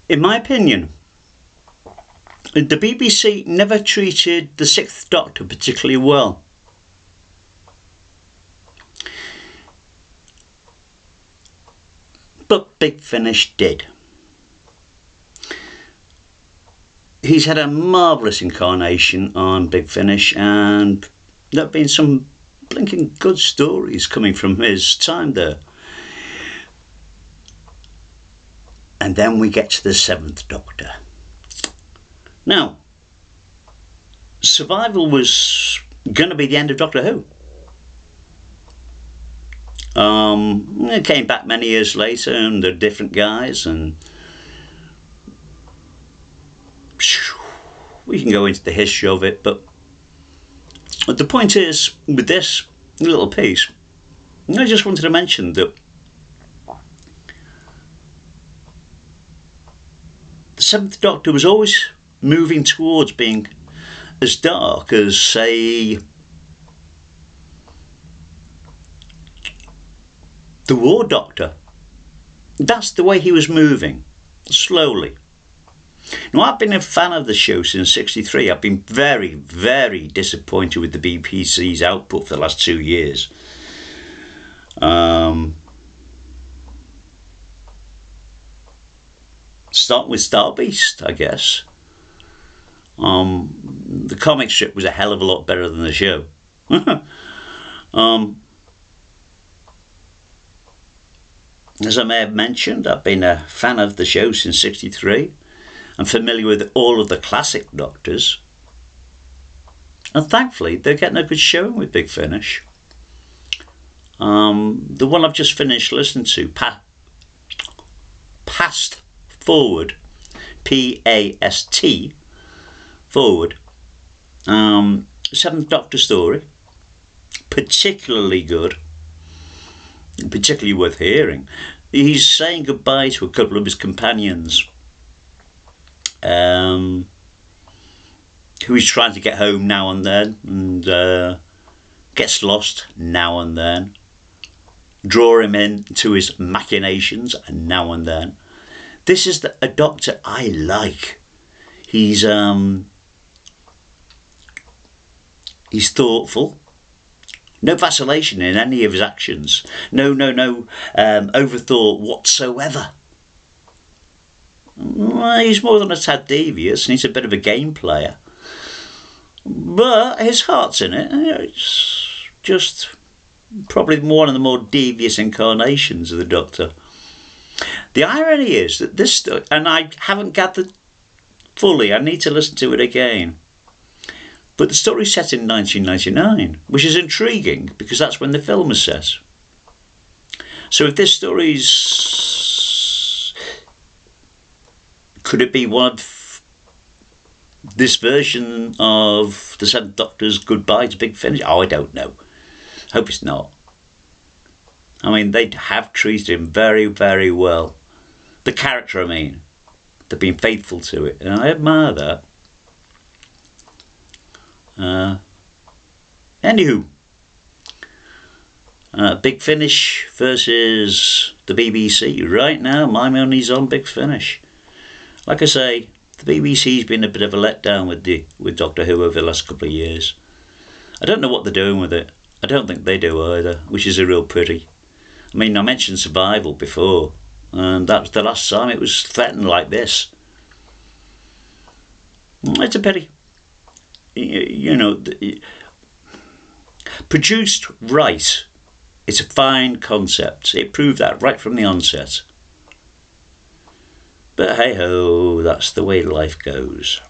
In my opinion, the BBC never treated the Sixth Doctor particularly well. But Big Finish did. He's had a marvellous incarnation on Big Finish, and there have been some blinking good stories coming from his time there. And then we get to the Seventh Doctor. Now, Survival was going to be the end of Doctor Who. It came back many years later, and they're different guys, and we can go into the history of it, but the point is, with this little piece, I just wanted to mention that the Seventh Doctor was always moving towards being as dark as, say, the War Doctor. That's the way he was moving, slowly. Now, I've been a fan of the show since '63. I've been very, very disappointed with the BBC's output for the last 2 years. Start with Star Beast, I guess. The comic strip was a hell of a lot better than the show. As I may have mentioned, I've been a fan of the show since '63. I'm familiar with all of the classic Doctors. And thankfully, they're getting a good showing with Big Finish. The one I've just finished listening to, Past Forward, P-A-S-T, Forward, Seventh Doctor story, particularly good, particularly worth hearing. He's saying goodbye to a couple of his companions, who he's trying to get home now and then, and gets lost now and then, draw him into his machinations now and then. This is a Doctor I like. He's thoughtful. No vacillation in any of his actions. No overthought whatsoever. Well, he's more than a tad devious, and he's a bit of a game player. But his heart's in it. It's just probably one of the more devious incarnations of the Doctor. The irony is that this, and I haven't gathered fully, I need to listen to it again, but the story's set in 1999, which is intriguing because that's when the film is set. So if this story's... could it be one of this version of the Seventh Doctor's goodbye to Big Finish? Oh, I don't know. Hope it's not. I mean, they have treated him very, very well. The character, I mean. They've been faithful to it, and I admire that. Anywho, Big Finish versus the BBC. Right now, my money's on Big Finish. Like I say, the BBC's been a bit of a letdown with Doctor Who over the last couple of years. I don't know what they're doing with it. I don't think they do either, which is a real pity. I mean, I mentioned Survival before, and that was the last time it was threatened like this. It's a pity. You know, produced right, it's a fine concept. It proved that right from the onset. But hey ho, that's the way life goes.